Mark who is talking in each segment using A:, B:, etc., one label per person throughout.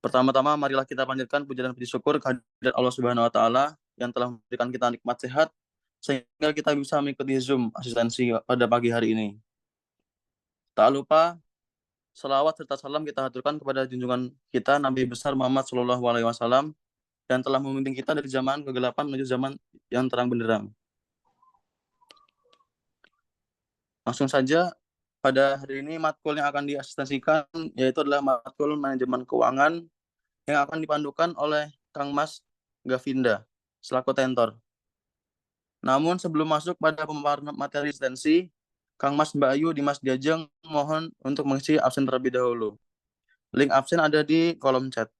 A: Pertama-tama marilah kita panjatkan puja dan puji syukur kehadirat Allah Subhanahu wa taala yang telah memberikan kita nikmat sehat sehingga kita bisa mengikuti Zoom asistensi pada pagi hari ini. Tak lupa selawat serta salam kita haturkan kepada junjungan kita Nabi besar Muhammad Shallallahu alaihi wasallam yang telah membimbing kita dari zaman kegelapan menuju zaman yang terang benderang. Langsung saja pada hari ini matkul yang akan diasistensikan yaitu adalah matkul manajemen keuangan yang akan dipandukan oleh Kang Mas Gavinda selaku tentor. Namun sebelum masuk pada pemaparan materi asistensi, Kang Mas Mbak Ayu, Dimas Diajeng mohon untuk mengisi absen terlebih dahulu. Link absen ada di kolom chat.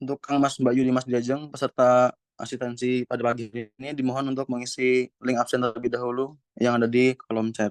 A: Untuk Kang Mas Mbak Ayu, Dimas Diajeng peserta asistensi pada pagi ini dimohon untuk mengisi link absen terlebih dahulu yang ada di kolom chat.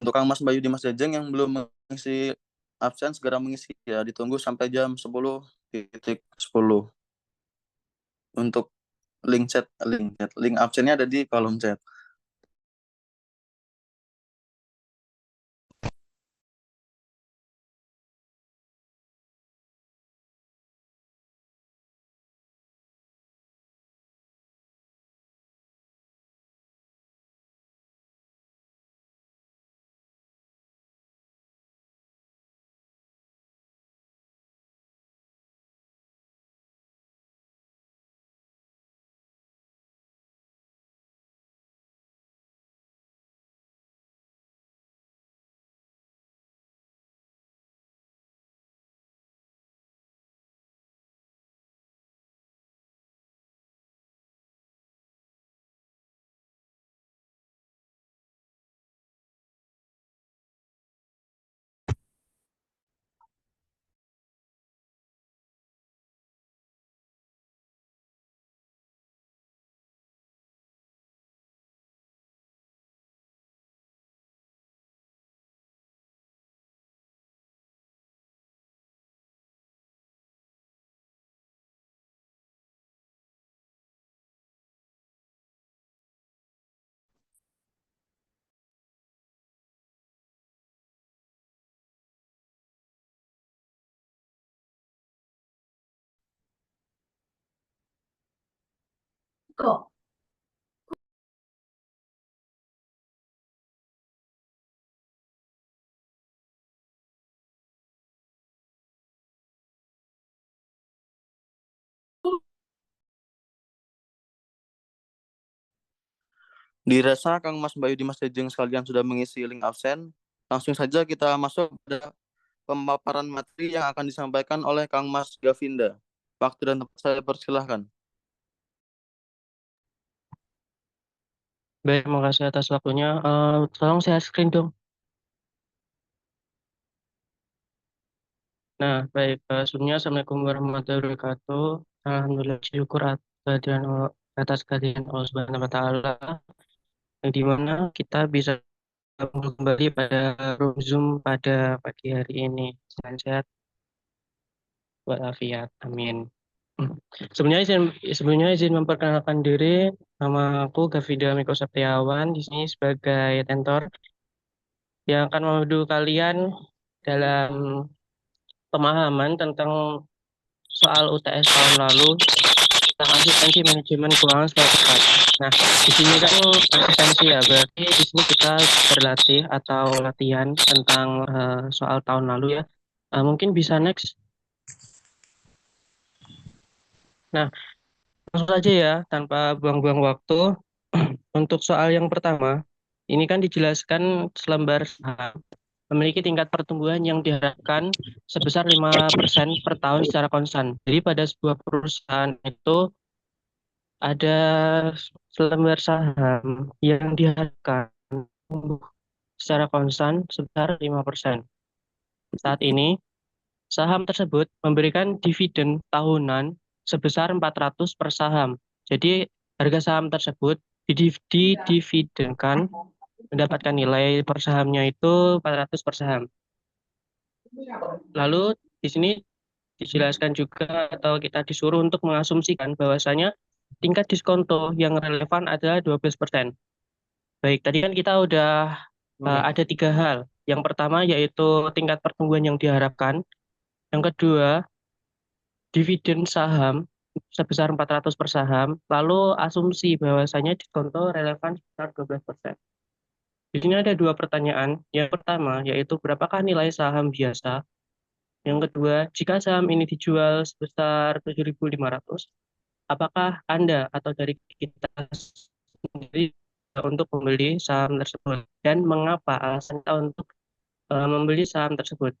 A: Untuk Kang Mas Bayu Dimas Jajeng yang belum mengisi absen segera mengisi ya, ditunggu sampai jam 10.10 untuk link absennya ada di kolom chat.
B: Kok?
A: Dirasa Kang Mas Bayu Dimas Jajeng sekalian sudah mengisi link absen, langsung saja kita masuk pada pemaparan materi yang akan disampaikan oleh Kang Mas Gavinda. Waktu dan tempat saya persilahkan.
C: Baik, terima kasih atas waktunya. Tolong share screen dong. Nah, baik. Sebelumnya, Assalamualaikum warahmatullahi wabarakatuh. Alhamdulillah, syukur atas kehadiran Allah Subhanahu wa Ta'ala, yang dimana kita bisa kembali pada room Zoom pada pagi hari ini. Selamat sehat walafiat. Amin. Sebelumnya izin memperkenalkan diri. Nama aku Gavida Miko Septiawan, di sini sebagai tentor yang akan memandu kalian dalam pemahaman tentang soal UTS tahun lalu tentang asistensi manajemen keuangan secara tepat. Nah, di sini kan asistensi ya, berarti di sini kita berlatih atau latihan tentang soal tahun lalu ya. Mungkin bisa next. Nah, langsung saja ya, tanpa buang-buang waktu. Untuk soal yang pertama, Ini kan dijelaskan selembar saham memiliki tingkat pertumbuhan yang diharapkan sebesar 5% per tahun secara konstan. Jadi pada sebuah perusahaan itu ada selembar saham yang diharapkan tumbuh secara konstan sebesar 5%. Saat ini, saham tersebut memberikan dividen tahunan sebesar 400 per saham. Jadi, harga saham tersebut didividenkan mendapatkan nilai per sahamnya itu 400 per saham. Lalu di sini dijelaskan juga atau kita disuruh untuk mengasumsikan bahwasanya tingkat diskonto yang relevan adalah 12%. Baik, tadi kan kita udah ada 3 hal. Yang pertama yaitu tingkat pertumbuhan yang diharapkan. Yang kedua, dividen saham sebesar 400 per saham. Lalu asumsi bahwasanya diskonto relevan sebesar 12%. Di sini ada 2 pertanyaan. Yang pertama yaitu berapakah nilai saham biasa? Yang kedua, jika saham ini dijual sebesar 7.500, apakah Anda atau dari kita sendiri untuk membeli saham tersebut? Dan mengapa alasan kita untuk membeli saham tersebut?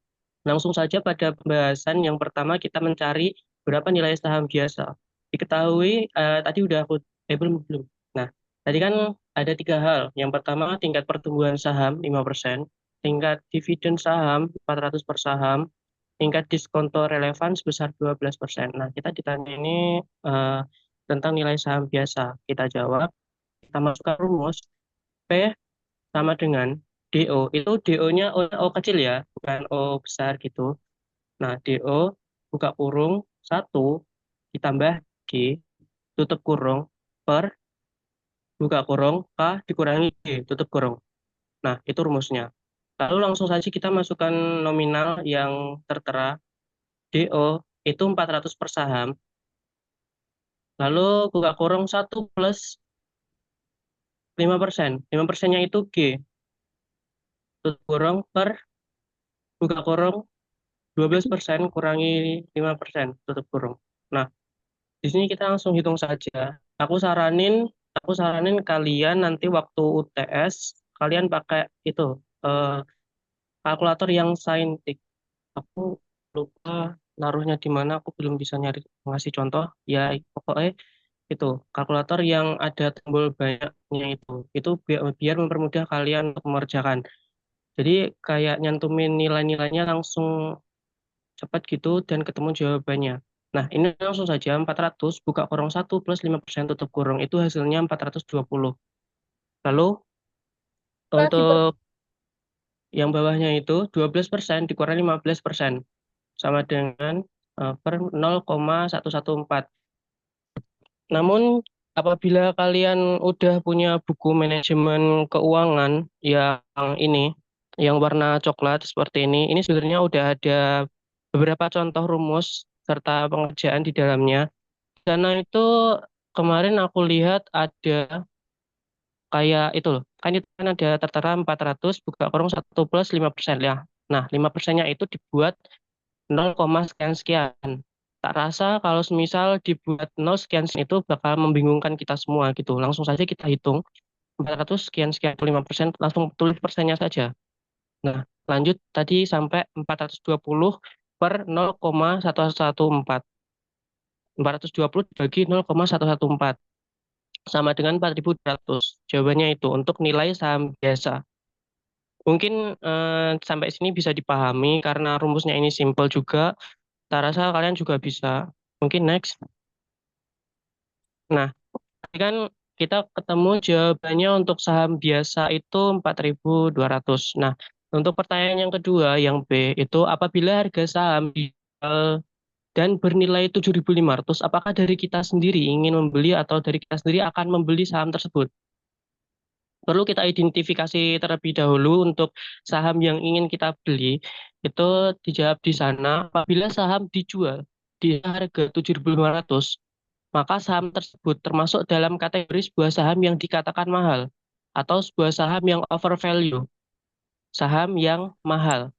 C: Langsung saja pada pembahasan yang pertama kita mencari berapa nilai saham biasa. Diketahui tadi udah aku belum. Nah, tadi kan ada 3 hal. Yang pertama tingkat pertumbuhan saham 5%, tingkat dividen saham 400 per saham, tingkat diskonto relevan sebesar 12%. Nah, kita ditanya ini tentang nilai saham biasa. Kita jawab, kita masukkan rumus P sama dengan DO. Itu DO-nya O kecil ya, bukan O besar gitu. Nah, DO buka kurung 1 ditambah G tutup kurung per buka kurung K dikurangi G tutup kurung. Nah, itu rumusnya. Lalu langsung saja kita masukkan nominal yang tertera. DO itu 400 per saham. Lalu buka kurung 1 plus 5%. 5%-nya itu G. Tutup kurung per buka kurung 12% kurangi 5%. Tutup kurung. Nah, di sini kita langsung hitung saja. Aku saranin kalian nanti waktu UTS kalian pakai itu eh, kalkulator yang saintik. Aku lupa naruhnya di mana, aku belum bisa nyari ngasih contoh. Ya pokoknya itu kalkulator yang ada tombol banyaknya itu biar mempermudah kalian untuk mengerjakan. Jadi kayak nyantumin nilai-nilainya langsung cepat gitu dan ketemu jawabannya. Nah, ini langsung saja 400 buka kurung 1 plus 5% tutup kurung itu hasilnya 420. Lalu untuk yang bawahnya itu 12% dikurangi 15% sama dengan per 0,114. Namun apabila kalian udah punya buku manajemen keuangan yang ini, yang warna coklat seperti ini sebenarnya udah ada beberapa contoh rumus serta pengerjaan di dalamnya. Karena itu kemarin aku lihat ada kayak itu loh, kan itu kan ada tertera 400 buka kurung 1 plus 5% ya. Nah, 5%-nya itu dibuat 0, sekian sekian. Tak rasa kalau semisal dibuat 0 sekian sekian itu bakal membingungkan kita semua gitu. Langsung saja kita hitung 400 sekian sekian 5%, langsung tulis persennya saja. Nah, lanjut tadi sampai 420 per 0,114. 420 dibagi 0,114 sama dengan 4.200. Jawabannya itu untuk nilai saham biasa. Mungkin sampai sini bisa dipahami karena rumusnya ini simple juga. Saya rasa kalian juga bisa. Mungkin next. Nah, tadi kan kita ketemu jawabannya untuk saham biasa itu 4.200. Nah, untuk pertanyaan yang kedua, yang B, itu apabila harga saham dijual dan bernilai 7.500, apakah dari kita sendiri ingin membeli atau dari kita sendiri akan membeli saham tersebut? Perlu kita identifikasi terlebih dahulu untuk saham yang ingin kita beli, itu dijawab di sana, apabila saham dijual di harga 7.500, maka saham tersebut termasuk dalam kategori sebuah saham yang dikatakan mahal, atau sebuah saham yang overvalue, saham yang mahal.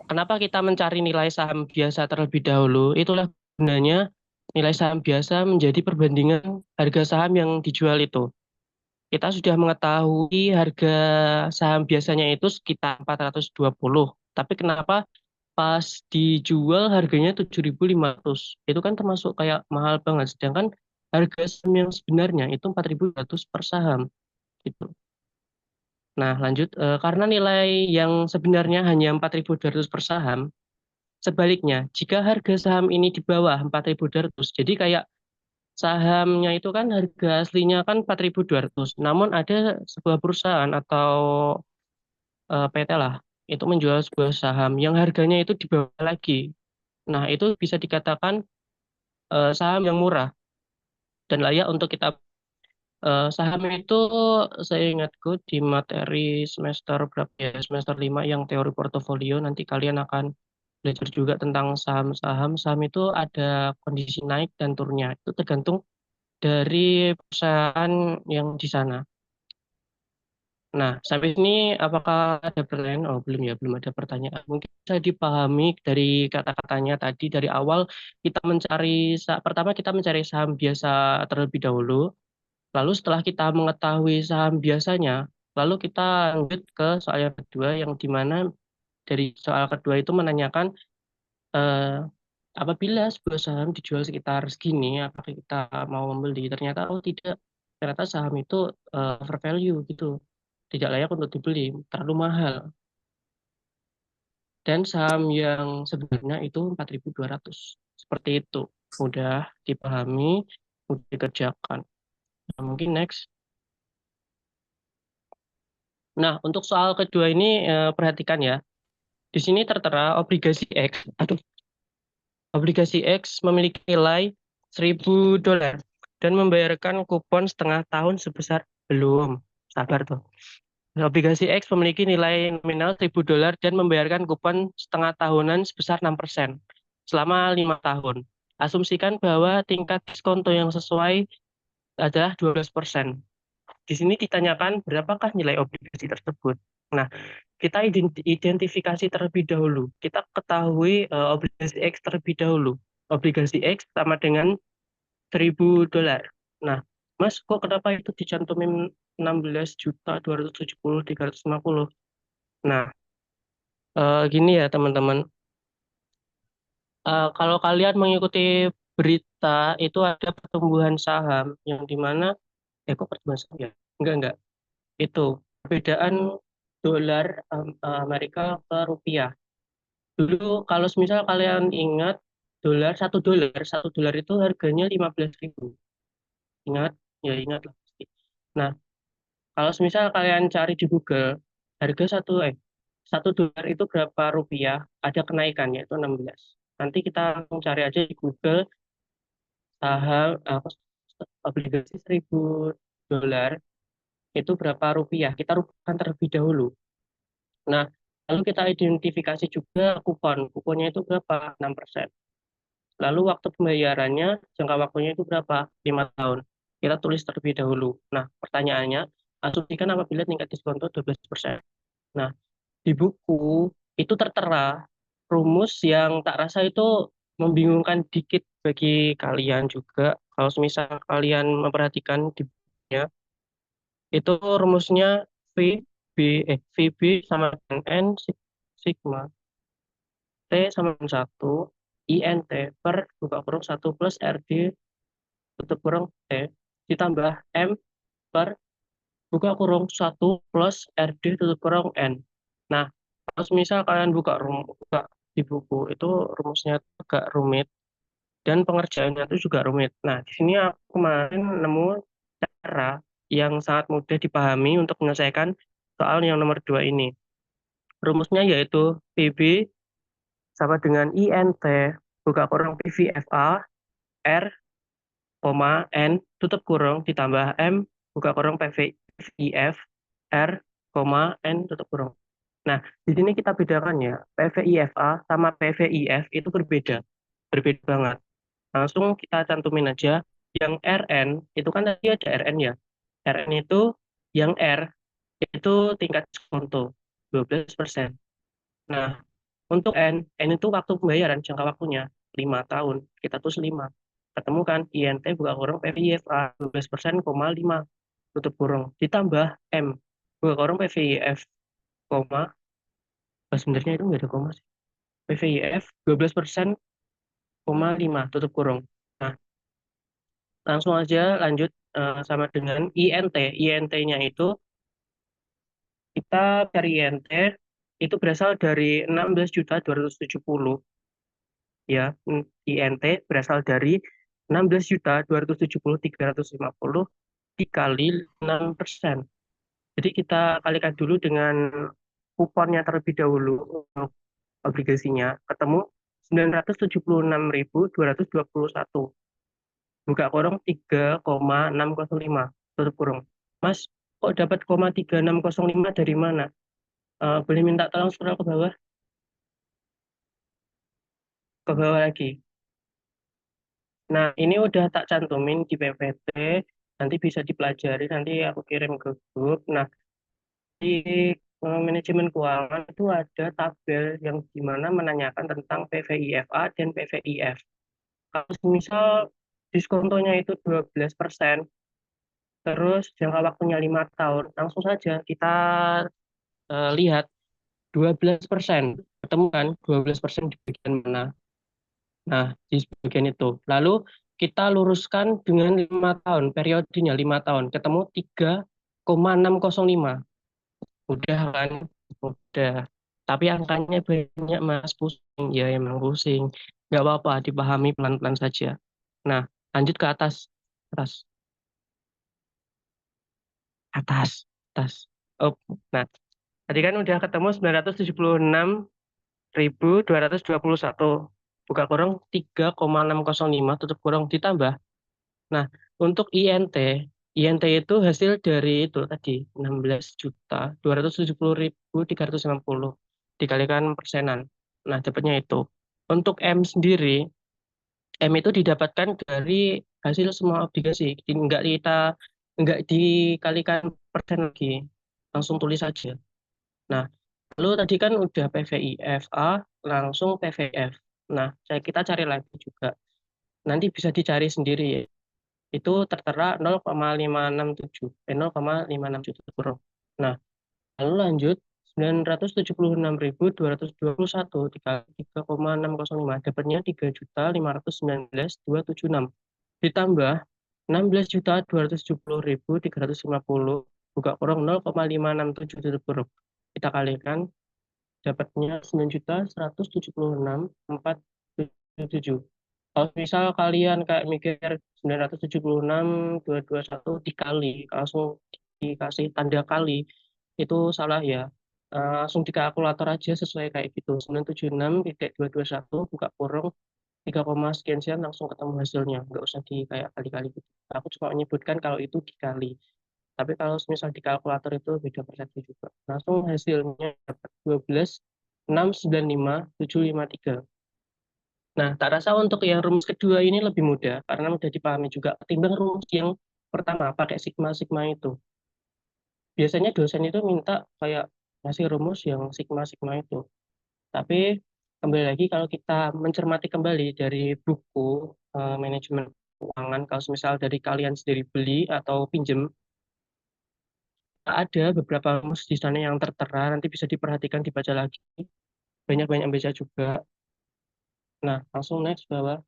C: Kenapa kita mencari nilai saham biasa terlebih dahulu? Itulah gunanya nilai saham biasa menjadi perbandingan harga saham yang dijual itu. kita sudah mengetahui harga saham biasanya itu sekitar 420. Tapi kenapa pas dijual harganya 7.500? Itu kan termasuk kayak mahal banget. Sedangkan harga saham yang sebenarnya itu 4.200 per saham gitu. Nah, lanjut, karena nilai yang sebenarnya hanya 4.200 per saham, sebaliknya, jika harga saham ini di bawah 4.200, jadi kayak sahamnya itu kan harga aslinya kan 4.200, namun ada sebuah perusahaan atau PT lah, itu menjual sebuah saham yang harganya itu di bawah lagi. Nah, itu bisa dikatakan saham yang murah dan layak untuk kita. Saham itu saya ingatku di materi semester berapa ya, semester 5 yang teori portofolio, nanti kalian akan belajar juga tentang saham-saham. Saham itu ada kondisi naik dan turunnya. Itu tergantung dari perusahaan yang di sana. Nah, sampai sini apakah ada pertanyaan? Oh, belum ya, belum ada pertanyaan. Mungkin saya dipahami dari kata-katanya tadi dari awal kita mencari pertama kita mencari saham biasa terlebih dahulu. Lalu setelah kita mengetahui saham biasanya, lalu kita lanjut ke soal yang kedua yang dimana dari soal kedua itu menanyakan eh, apabila sebuah saham dijual sekitar segini, apakah kita mau membeli? Ternyata oh tidak, ternyata saham itu overvalue gitu, tidak layak untuk dibeli, terlalu mahal. Dan saham yang sebenarnya itu 4.200. Seperti itu, mudah dipahami, mudah dikerjakan. Nah, mungkin next. Nah, untuk soal kedua ini perhatikan ya. Di sini tertera obligasi X. Aduh, obligasi X memiliki nilai $1.000 dan membayarkan kupon setengah tahun sebesar belum. Sabar tuh. Obligasi X memiliki nilai nominal $1.000 dan membayarkan kupon setengah tahunan sebesar 6% selama 5 tahun. Asumsikan bahwa tingkat diskonto yang sesuai adalah 12%. Di sini ditanyakan berapakah nilai obligasi tersebut. Nah, kita identifikasi terlebih dahulu. Kita ketahui obligasi X terlebih dahulu. Obligasi X sama dengan $1.000. Nah, Mas, kok kenapa itu dicantumin 16.270.350? Nah, gini ya teman-teman. Kalau kalian mengikuti berita itu ada pertumbuhan saham yang dimana, kok pertumbuhan saham ya? Enggak. Itu perbedaan dolar Amerika ke rupiah. Dulu kalau misal kalian ingat satu dolar itu harganya 15.000. Ingat? Ya ingat lah pasti. Nah, kalau misal kalian cari di Google harga satu dolar itu berapa rupiah, ada kenaikannya itu 16. Nanti kita langsung cari aja di Google saham obligasi $1.000 itu berapa rupiah. Kita rupiahkan terlebih dahulu. Nah, lalu kita identifikasi juga kupon. Kuponnya itu berapa? 6%. Lalu waktu pembayarannya, jangka waktunya itu berapa? 5 tahun. Kita tulis terlebih dahulu. Nah, pertanyaannya, asumsikan apabila tingkat diskon itu 12%. Nah, di buku itu tertera rumus yang tak rasa itu membingungkan dikit bagi kalian juga. Kalau misal kalian memperhatikan di bukunya, itu rumusnya VB sama dengan N sigma T sama dengan 1 INT per buka kurung 1 plus RD tutup kurung T ditambah M per buka kurung 1 plus RD tutup kurung N. Nah, kalau misal kalian buka di buku itu rumusnya agak rumit dan pengerjaannya itu juga rumit. Nah, di sini aku kemarin nemu cara yang sangat mudah dipahami untuk menyelesaikan soal yang nomor 2 ini. Rumusnya yaitu PB sama dengan INT buka kurung PVFA R, N tutup kurung ditambah M buka kurung PVIF R, N tutup kurung. Nah, di sini kita bedakan ya, PVIFA sama PVIF itu berbeda. Berbeda banget. Langsung kita cantumin aja yang RN, itu kan tadi ada RN ya. RN itu yang R itu tingkat diskonto 12%. Nah, untuk N itu waktu pembayaran jangka waktunya 5 tahun. Kita tulis 5. Ketemu kan INT buka kurung PVIFA 12%, 5. tutup kurung, ditambah M, buka kurung PVIF, koma, sebenarnya itu nggak ada koma sih. PVIF 12%, koma 5, tutup kurung. Nah, langsung aja lanjut sama dengan INT. INT-nya itu, kita cari INT, itu berasal dari 16.270 ya. INT berasal dari 16.270.350 dikali 6%. Jadi kita kalikan dulu dengan kuponnya terlebih dahulu untuk obligasinya, ketemu 976.221. Buka kurung 3,605, tutup kurung. Mas, kok dapat 0,3605 dari mana? Boleh minta tolong scroll ke bawah lagi. Nah, ini udah tak cantumin di PPT, nanti bisa dipelajari, nanti aku kirim ke grup. Nah, di manajemen keuangan itu ada tabel yang dimana menanyakan tentang PVIFA dan PVIF. Kalau misal diskontonya itu 12%, terus jangka waktunya 5 tahun, langsung saja kita lihat 12%. Ketemu kan 12% di bagian mana? Nah, di bagian itu. Lalu kita luruskan dengan 5 tahun, periodenya 5 tahun. Ketemu 3,605. Udah kan? Udah. Tapi angkanya banyak Mas, pusing. Ya emang pusing. Nggak apa-apa, dipahami pelan-pelan saja. Nah, lanjut ke atas. Atas. Atas. Atas. Oh, nah, tadi kan udah ketemu 976.221. Buka kurung 3,605, tutup kurung, ditambah. Nah, untuk INT, INT itu hasil dari itu tadi 16.270.350 dikalikan persenan. Nah, dapatnya itu. Untuk M sendiri, M itu didapatkan dari hasil semua obligasi. Enggak dikalikan persen lagi. Langsung tulis saja. Nah, lalu tadi kan udah PVIFA, langsung PVF. Nah, kita cari lagi juga. Nanti bisa dicari sendiri ya, itu tertera 0,567 0,567 Nah, lalu lanjut 976.221 dikali 3,605 dapatnya 3.519.276 ditambah 16.270.350 buka kurung 0,567 tutup kurung. Kita kalikan dapatnya 9.176.477. Kalau misal kalian kayak mikir 976.221 dikali, langsung dikasih tanda kali, itu salah ya. Langsung di kalkulator aja sesuai kayak gitu. 976.221 buka kurung 3, sekian sekian langsung ketemu hasilnya. Nggak usah di kayak kali-kali gitu. Aku cuma menyebutkan kalau itu dikali. Tapi kalau misal di kalkulator itu beda persepsi juga. Langsung hasilnya dapat 12.695.753. Nah, tak rasa untuk yang rumus kedua ini lebih mudah karena mudah dipahami juga ketimbang rumus yang pertama pakai sigma-sigma itu. Biasanya dosen itu minta kayak ngasih rumus yang sigma-sigma itu. Tapi kembali lagi kalau kita mencermati kembali dari buku manajemen keuangan, kalau misal dari kalian sendiri beli atau pinjem, ada beberapa rumus di sana yang tertera, nanti bisa diperhatikan, dibaca lagi. Banyak-banyak baca juga. Nah, langsung next bawah.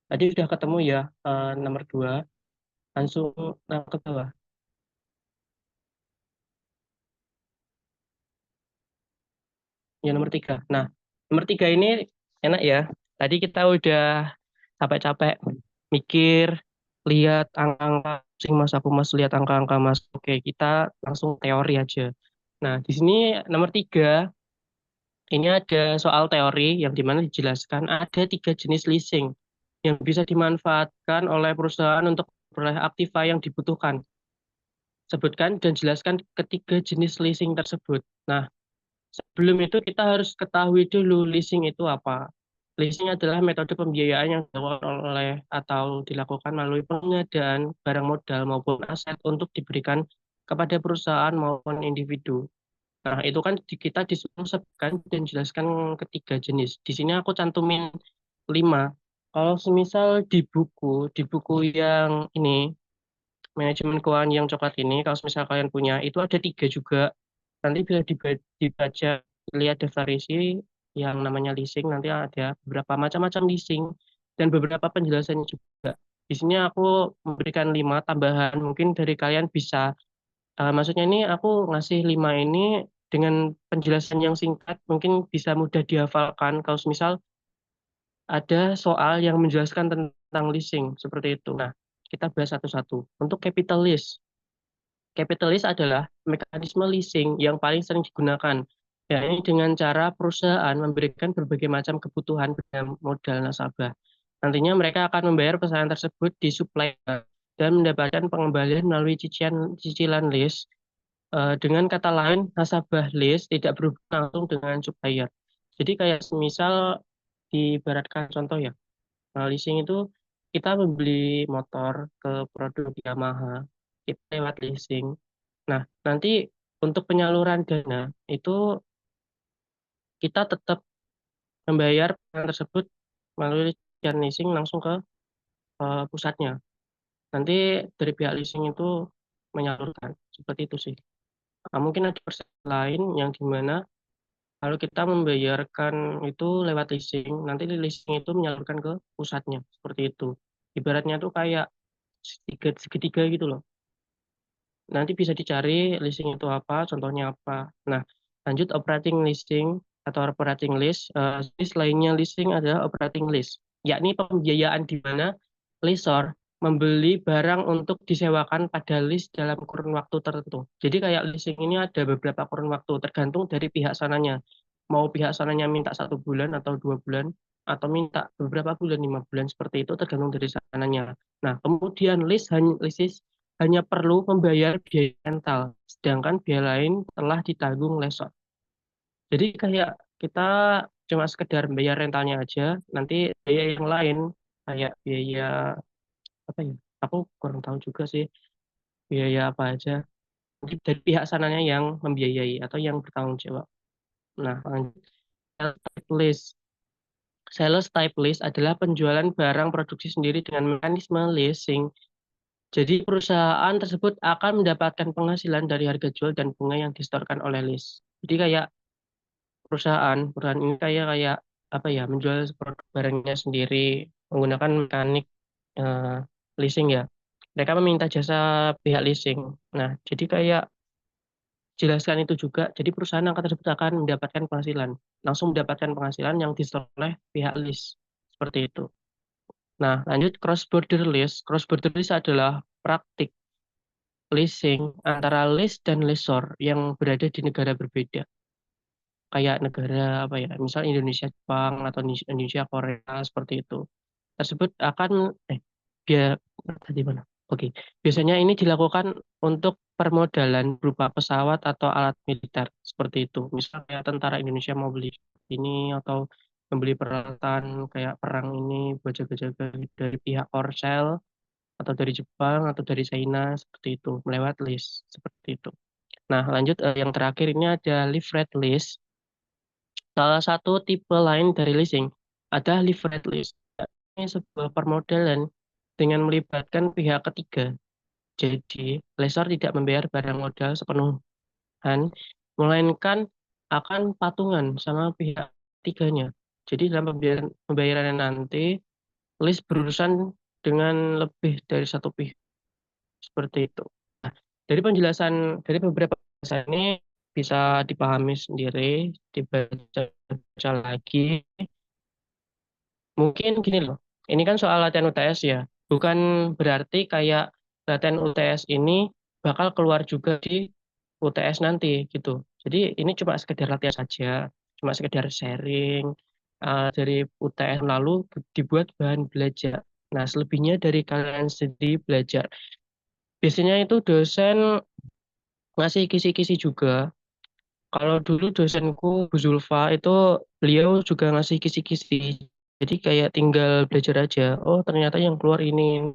C: Tadi sudah ketemu ya nomor 2, langsung ke bawah. Ya, nomor 3. Nah, nomor 3 ini enak ya. Tadi kita udah capek-capek mikir, lihat angka-angka, sing mas aku mas lihat angka-angka mas. Oke, kita langsung teori aja. Nah, di sini nomor 3, ini ada soal teori yang dimana dijelaskan ada 3 jenis leasing yang bisa dimanfaatkan oleh perusahaan untuk memperoleh aktiva yang dibutuhkan. Sebutkan dan jelaskan ketiga jenis leasing tersebut. Nah, sebelum itu kita harus ketahui dulu leasing itu apa. Leasing adalah metode pembiayaan yang dilakukan oleh atau dilakukan melalui pengadaan barang modal maupun aset untuk diberikan kepada perusahaan maupun individu. Nah, itu kan kita disuruh sebutkan dan jelaskan ketiga jenis. Di sini aku cantumin 5. Kalau semisal di buku yang ini, manajemen keuangan yang coklat ini, kalau misal kalian punya, itu ada 3 juga. Nanti bisa dibaca, lihat daftar isi yang namanya leasing, nanti ada beberapa macam-macam leasing dan beberapa penjelasannya juga. Di sini aku memberikan 5 tambahan, mungkin dari kalian bisa, maksudnya ini aku ngasih 5 ini dengan penjelasan yang singkat, mungkin bisa mudah dihafalkan kalau misal ada soal yang menjelaskan tentang leasing, seperti itu. Nah, kita bahas satu-satu. Untuk capital lease. Capital lease adalah mekanisme leasing yang paling sering digunakan. Ya, ini dengan cara perusahaan memberikan berbagai macam kebutuhan pada modal nasabah. Nantinya mereka akan membayar pesanan tersebut di supplier dan mendapatkan pengembalian melalui cicilan lease. Dengan kata lain, nasabah lease tidak berhubungan langsung dengan supplier. Jadi kayak semisal diibaratkan contoh ya, leasing itu kita membeli motor ke produk Yamaha, kita lewat leasing. Nah, nanti untuk penyaluran dana itu kita tetap membayar pesanan tersebut melalui cicilan leasing langsung ke pusatnya. Nanti dari pihak leasing itu menyalurkan, seperti itu sih. Mungkin ada persen lain yang dimana kalau kita membayarkan itu lewat leasing, nanti leasing itu menyalurkan ke pusatnya, seperti itu. Ibaratnya tuh kayak segitiga gitu loh. Nanti bisa dicari leasing itu apa, contohnya apa. Nah, lanjut operating leasing atau operating lease. Jenis lainnya leasing adalah operating lease, yakni pembiayaan di mana lessor membeli barang untuk disewakan pada lease dalam kurun waktu tertentu. Jadi kayak leasing ini ada beberapa kurun waktu, tergantung dari pihak sananya. Mau pihak sananya minta 1 bulan atau 2 bulan, atau minta beberapa bulan, 5 bulan, seperti itu tergantung dari sananya. Nah, kemudian lease hanya perlu membayar biaya rental, sedangkan biaya lain telah ditanggung lessor. Jadi kayak kita cuma sekedar bayar rentalnya aja, nanti biaya yang lain kayak biaya apa ya? Aku kurang tahu juga sih biaya apa aja. Nanti dari pihak sananya yang membiayai atau yang bertanggung jawab. Nah, lanjut. Sales type lease. Sales type lease adalah penjualan barang produksi sendiri dengan mekanisme leasing. Jadi perusahaan tersebut akan mendapatkan penghasilan dari harga jual dan bunga yang disetorkan oleh lease. Jadi kayak perusahaan ini kayak kayak apa ya, menjual produk barangnya sendiri menggunakan mekanik eh, leasing ya. Mereka meminta jasa pihak leasing. Nah, jadi kayak jelaskan itu juga. Jadi perusahaan akan tersebut akan mendapatkan penghasilan, langsung mendapatkan penghasilan yang disetor oleh pihak lease. Seperti itu. Nah, lanjut cross border lease. Cross border lease adalah praktik leasing antara lease dan lessor yang berada di negara berbeda. Kayak negara apa ya, misal Indonesia Jepang atau Indonesia Korea, seperti itu. Tersebut akan biar tadi mana? Oke. Biasanya ini dilakukan untuk permodalan berupa pesawat atau alat militer, seperti itu. Misal kayak tentara Indonesia mau beli ini atau membeli peralatan kayak perang ini buat jaga-jaga dari pihak Korsel atau dari Jepang atau dari China, seperti itu, melewat list seperti itu. Nah, lanjut, yang terakhir ini ada leverage list. Salah satu tipe lain dari leasing ada leverage list. Ini sebuah permodalan dengan melibatkan pihak ketiga. Jadi, lessor tidak membayar barang modal sepenuhnya, melainkan akan patungan sama pihak ketiganya. Jadi dalam pembayarannya nanti, lease berurusan dengan lebih dari satu pihak. Seperti itu. Nah, dari penjelasan, dari beberapa penjelasan ini bisa dipahami sendiri, dibaca lagi. Mungkin gini loh, ini kan soal latihan UTS ya. Bukan berarti kayak latihan UTS ini bakal keluar juga di UTS nanti gitu. Jadi ini cuma sekedar latihan saja, cuma sekedar sharing dari UTS lalu dibuat bahan belajar. Nah, selebihnya dari kalian sendiri belajar. Biasanya itu dosen ngasih kisi-kisi juga. Kalau dulu dosenku Bu Zulfa itu beliau juga ngasih kisi-kisi. Jadi kayak tinggal belajar aja. Oh ternyata yang keluar ini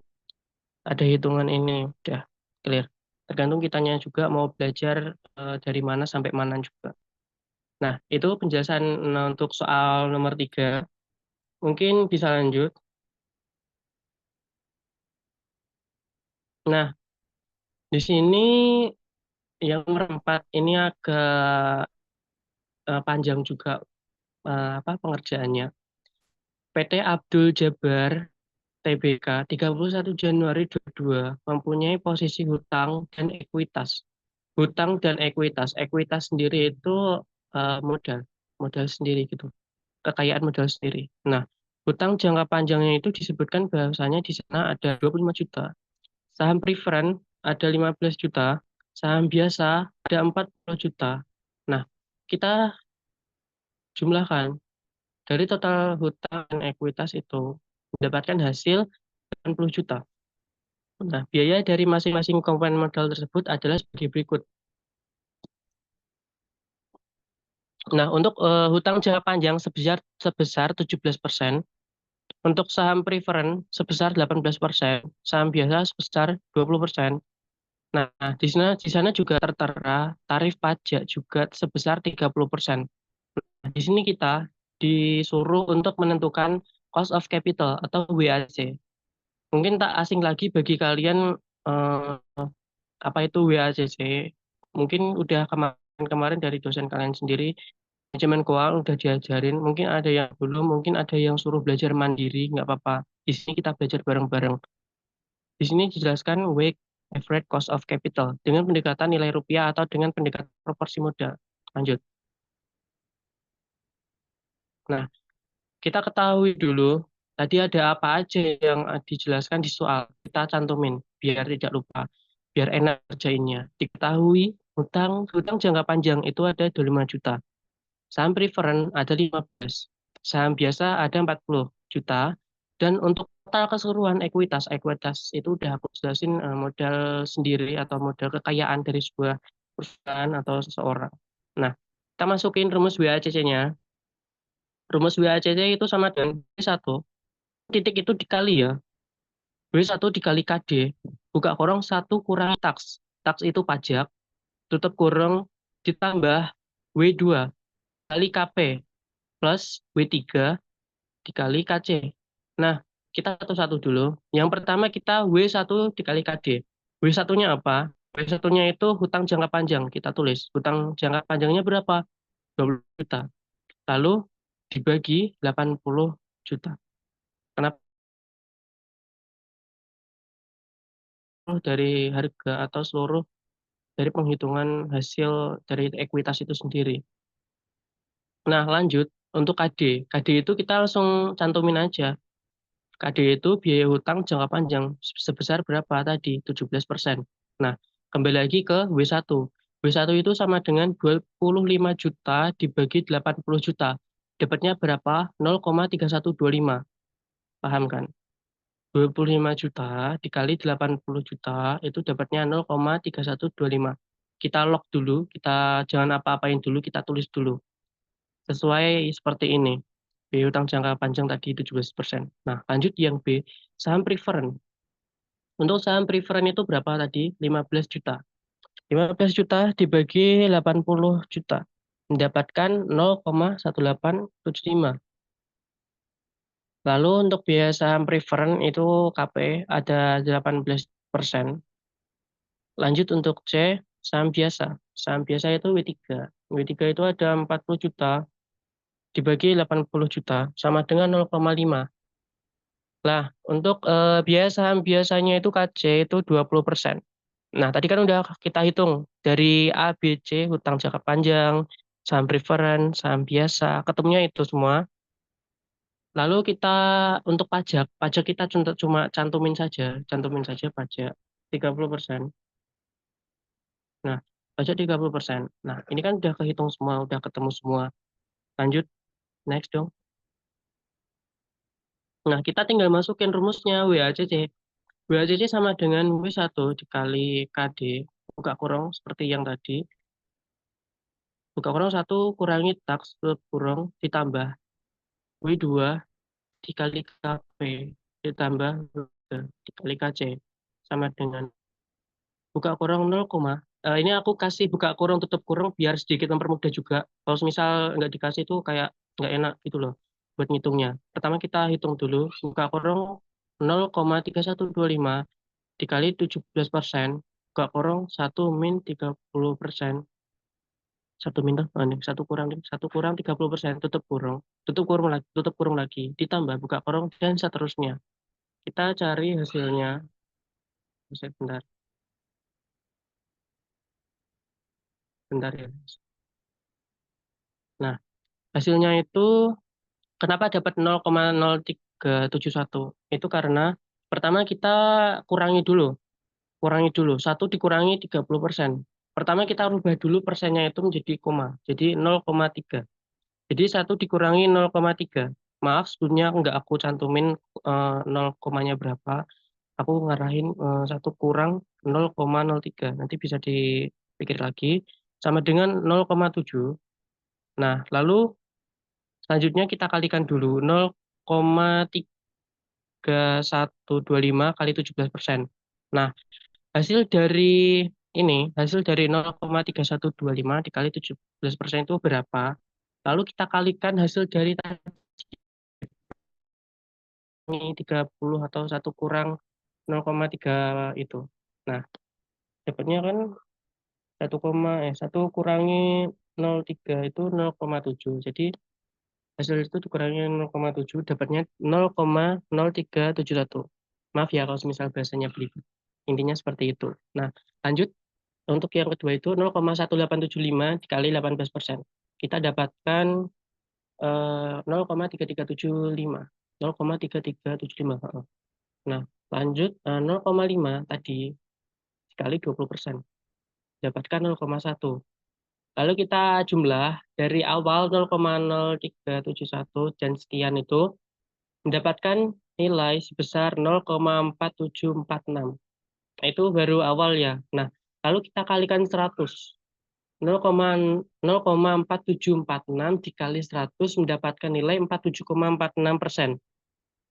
C: ada hitungan ini. Udah clear. Tergantung kitanya juga mau belajar dari mana sampai mana juga. Nah itu penjelasan untuk soal nomor 3. Mungkin bisa lanjut. Nah Di sini yang merempat ini agak panjang juga apa pengerjaannya. PT Abdul Jabar Tbk 31 Januari 22 mempunyai posisi hutang dan ekuitas. Hutang dan ekuitas. Ekuitas sendiri itu modal, modal sendiri gitu. Kekayaan modal sendiri. Nah, hutang jangka panjangnya itu disebutkan bahwasanya di sana ada 25 juta. Saham preferred ada 15 juta. Saham biasa ada 40 juta. Nah, kita jumlahkan dari total hutang dan ekuitas itu mendapatkan hasil 80 juta. Nah, biaya dari masing-masing komponen modal tersebut adalah sebagai berikut. Nah, untuk hutang jangka panjang sebesar 17%, untuk saham preferred sebesar 18%, saham biasa sebesar 20%. Nah, di sana juga tertera tarif pajak juga sebesar 30%. Nah, di sini kita disuruh untuk menentukan cost of capital atau WAC. Mungkin tak asing lagi bagi kalian eh, apa itu WACC. Mungkin udah kemarin-kemarin dari dosen kalian sendiri, manajemen keuangan udah diajarin. Mungkin ada yang belum, mungkin ada yang suruh belajar mandiri, nggak apa-apa. Di sini kita belajar bareng-bareng. Di sini dijelaskan WACC, average cost of capital, dengan pendekatan nilai rupiah atau dengan pendekatan proporsi modal. Lanjut. Nah, kita ketahui dulu, tadi ada apa aja yang dijelaskan di soal. Kita cantumin, biar tidak lupa. Biar enak kerjainnya. Diketahui, hutang hutang jangka panjang itu ada 25 juta. Saham preferred ada 15. Saham biasa ada 40 juta. Dan untuk total keseluruhan ekuitas, ekuitas itu udah aku jelasin modal sendiri atau modal kekayaan dari sebuah perusahaan atau seseorang. Nah, kita masukin rumus WACC-nya. Rumus WACC itu sama dengan W1. Titik itu dikali ya. W1 dikali KD. Buka kurung 1 kurangi taks. Taks itu pajak. Tutup kurung ditambah W2 kali KP plus W3 dikali KC. Nah, kita satu-satu dulu. Yang pertama kita W1 dikali KD. W1-nya apa? W1-nya itu hutang jangka panjang. Kita tulis. Hutang jangka panjangnya berapa? 20 juta. Lalu dibagi 80 juta. Kenapa? Dari harga atau seluruh dari penghitungan hasil dari ekuitas itu sendiri. Nah, lanjut untuk KD. KD itu kita langsung cantumin aja. KD itu biaya hutang jangka panjang sebesar berapa tadi? 17%. Nah, kembali lagi ke W1. W1 itu sama dengan 25 juta dibagi 80 juta. Dapatnya berapa? 0,3125. Paham kan? 25 juta dikali 80 juta itu dapatnya 0,3125. Kita log dulu, kita jangan apa-apain dulu, kita tulis dulu. Sesuai seperti ini. B utang jangka panjang tadi 17%. Nah, lanjut yang B, saham preferred. Untuk saham preferred itu berapa tadi? 15 juta. 15 juta dibagi 80 juta. Mendapatkan 0,1875. Lalu untuk biaya saham preferred itu KP ada 18%. Lanjut untuk C, saham biasa. Saham biasa itu W3. W3 itu ada 40 juta dibagi 80 juta sama dengan 0,5. Lah, untuk biaya saham biasanya itu KC itu 20%. Nah, tadi kan udah kita hitung dari A, B, C, hutang jangka panjang, saham preferred, saham biasa, ketemunya itu semua. Lalu kita untuk pajak, pajak kita cuma cantumin saja pajak 30%. Nah, pajak 30%. Nah, ini kan udah kehitung semua, udah ketemu semua. Lanjut, next dong. Nah, kita tinggal masukin rumusnya WACC. WACC sama dengan W1 dikali KD, buka kurung seperti yang tadi. Buka kurung 1 kurangi taks, tutup kurung, ditambah W2 dikali KP, ditambah W3 dikali KC. Sama dengan buka kurung 0, ini aku kasih buka kurung tutup kurung biar sedikit mempermudah juga. Kalau misal nggak dikasih itu kayak nggak enak gitu loh buat ngitungnya. Pertama kita hitung dulu buka kurung 0,3125 dikali 17%. buka kurung 1 min 30%. 1 min nih, 1 kurang 30%, tutup kurung lagi, ditambah buka kurung dan seterusnya. Kita cari hasilnya. Bentar, bentar ya. Nah, hasilnya itu kenapa dapat 0,0371? Itu karena pertama kita kurangi dulu. Satu dikurangi 30%. Pertama kita rubah dulu persennya itu menjadi koma. Jadi 0,3. Jadi 1 dikurangi 0,3. Maaf, sebelumnya nggak aku cantumin 0 komanya berapa. Aku ngarahin 1 kurang 0,03. Nanti bisa dipikir lagi. Sama dengan 0,7. Nah, lalu selanjutnya kita kalikan dulu 0,3125 kali 17%. Nah, hasil dari hasil dari 0,3125 dikali 17% itu berapa? Lalu kita kalikan hasil dari tadi 30 atau 1 kurang 0,3 itu. Nah, dapatnya kan 1 kurangi 0,3 itu 0,7. Jadi hasil itu dikurangi 0,7 dapatnya 0,0371. Maaf ya kalau misal bahasanya belibet. Intinya seperti itu. Nah, lanjut. Untuk yang kedua itu 0,1875 dikali 18%. Kita dapatkan 0,3375. 0,3375. Nah, lanjut 0,5 tadi dikali 20%. Dapatkan 0,1. Lalu kita jumlah dari awal 0,0371 dan sekian itu mendapatkan nilai sebesar 0,4746. Nah, itu baru awal ya. Nah, lalu kita kalikan 100. 0,4746 dikali 100 mendapatkan nilai 47,46%.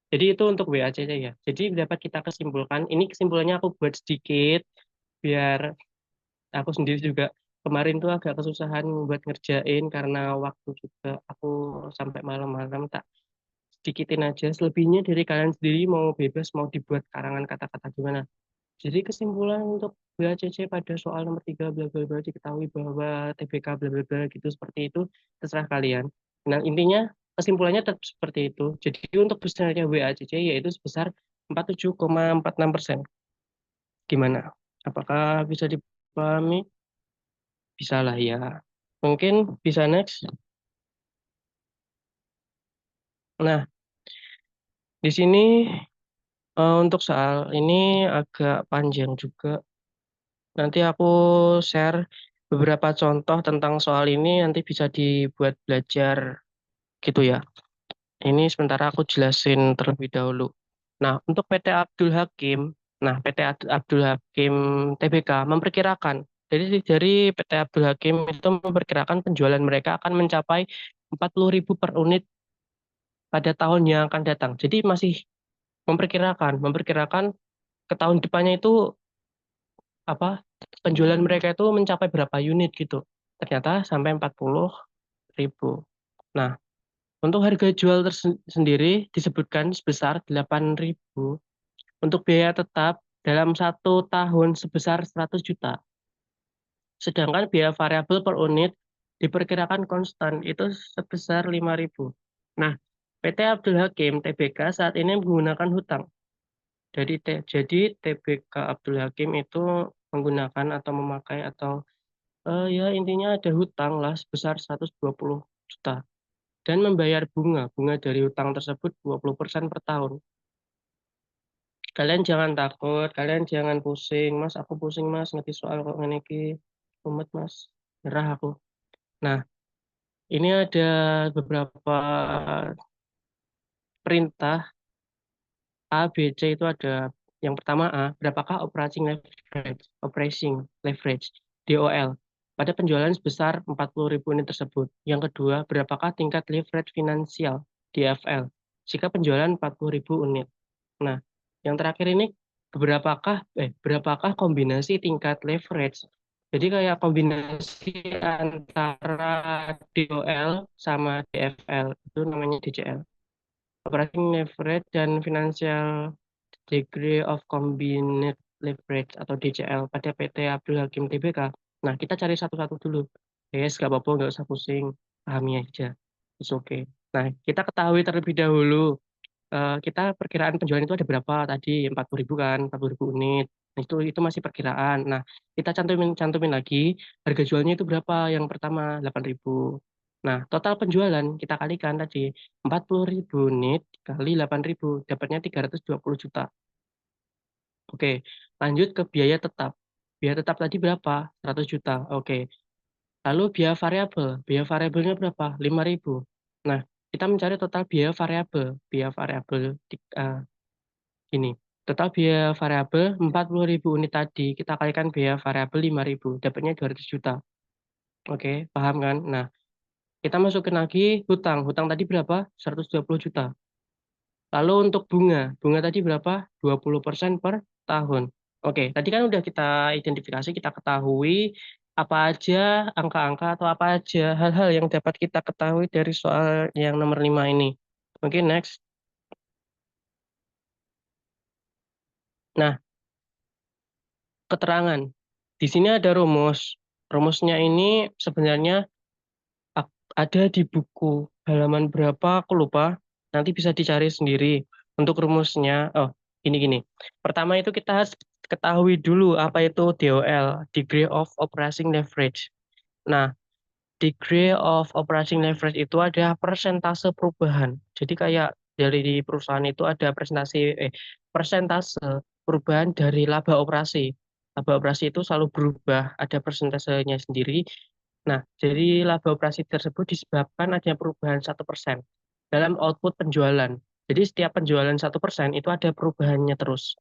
C: Jadi itu untuk WAC-nya ya. Jadi dapat kita kesimpulkan, ini kesimpulannya aku buat sedikit, biar aku sendiri juga kemarin tuh agak kesusahan buat ngerjain karena waktu juga aku sampai malam-malam tak sedikitin aja. Selebihnya dari kalian sendiri mau bebas, mau dibuat karangan kata-kata gimana. Jadi kesimpulan untuk BACC pada soal nomor 3 bla bla bla diketahui bahwa TBK bla bla bla gitu seperti itu terserah kalian. Nah, intinya kesimpulannya tetap seperti itu. Jadi untuk besarnya WACC yaitu sebesar 47,46%. Gimana? Apakah bisa dipahami? Bisa lah ya. Mungkin bisa next. Nah, di sini untuk soal ini agak panjang juga. Nanti aku share beberapa contoh tentang soal ini, nanti bisa dibuat belajar gitu ya. Ini sementara aku jelasin terlebih dahulu. Nah, untuk PT Abdul Hakim, PT Abdul Hakim TBK memperkirakan, dari PT Abdul Hakim itu memperkirakan penjualan mereka akan mencapai 40.000 per unit pada tahun yang akan datang. Jadi masih memperkirakan ke tahun depannya itu apa penjualan mereka itu mencapai berapa unit gitu. Ternyata sampai 40.000. Nah, untuk harga jual sendiri disebutkan sebesar 8.000. Untuk biaya tetap dalam 1 tahun sebesar 100 juta. Sedangkan biaya variabel per unit diperkirakan konstan itu sebesar 5.000. Nah, PT Abdul Hakim TBK saat ini menggunakan hutang. Jadi TBK Abdul Hakim itu menggunakan atau memakai atau ya intinya ada hutang lah sebesar 120 juta dan membayar bunga dari hutang tersebut 20% per tahun. Kalian jangan takut, kalian jangan pusing, Mas. Aku pusing, Mas, ngerti soal kok ngene iki. Umet, Mas. Nyerah aku. Nah, ini ada beberapa perintah A, B, C itu ada. Yang pertama A, berapakah operating leverage DOL pada penjualan sebesar 40.000 unit tersebut. Yang kedua, berapakah tingkat leverage finansial DFL jika penjualan 40.000 unit. Nah, yang terakhir ini berapakah kombinasi tingkat leverage? Jadi kayak kombinasi antara DOL sama DFL itu namanya DCL. Operating leverage dan financial degree of combined. Leverage atau DCL pada PT Abdul Hakim Tbk. Nah, kita cari satu-satu dulu. Yes, gak apa-apa, nggak usah pusing. Pahami aja. It's okay. Nah, kita ketahui terlebih dahulu kita perkiraan penjualan itu ada berapa tadi 40.000 kan 40.000 unit. Nah, itu masih perkiraan. Nah, kita cantumin lagi harga jualnya itu berapa yang pertama 8.000. Nah, total penjualan kita kalikan tadi 40.000 unit kali 8.000 dapatnya 320 juta. Oke, lanjut ke biaya tetap. Biaya tetap tadi berapa? 100 juta. Oke. Lalu biaya variabel. Biaya variabelnya berapa? 5.000. Nah, kita mencari total biaya variabel. Biaya variabel gini, total biaya variabel 40.000 unit tadi, kita kalikan biaya variabel 5.000, dapatnya 200 juta. Oke, paham kan? Nah, kita masukin lagi hutang. Hutang tadi berapa? 120 juta. Lalu untuk bunga tadi berapa? 20% per tahun. Oke, tadi kan udah kita identifikasi, kita ketahui apa aja angka-angka atau apa aja hal-hal yang dapat kita ketahui dari soal yang nomor 5 ini. Oke, next. Nah, keterangan. Di sini ada rumus. Rumusnya ini sebenarnya ada di buku halaman berapa aku lupa. Nanti bisa dicari sendiri untuk rumusnya. Oh, gini-gini. Pertama itu kita harus ketahui dulu apa itu DOL, Degree of Operating Leverage. Nah, Degree of Operating Leverage itu ada persentase perubahan. Jadi kayak dari di perusahaan itu ada persentase perubahan dari laba operasi. Laba operasi itu selalu berubah, ada persentasenya sendiri. Nah, jadi laba operasi tersebut disebabkan adanya perubahan 1% dalam output penjualan. Jadi setiap penjualan 1% itu ada perubahannya terus.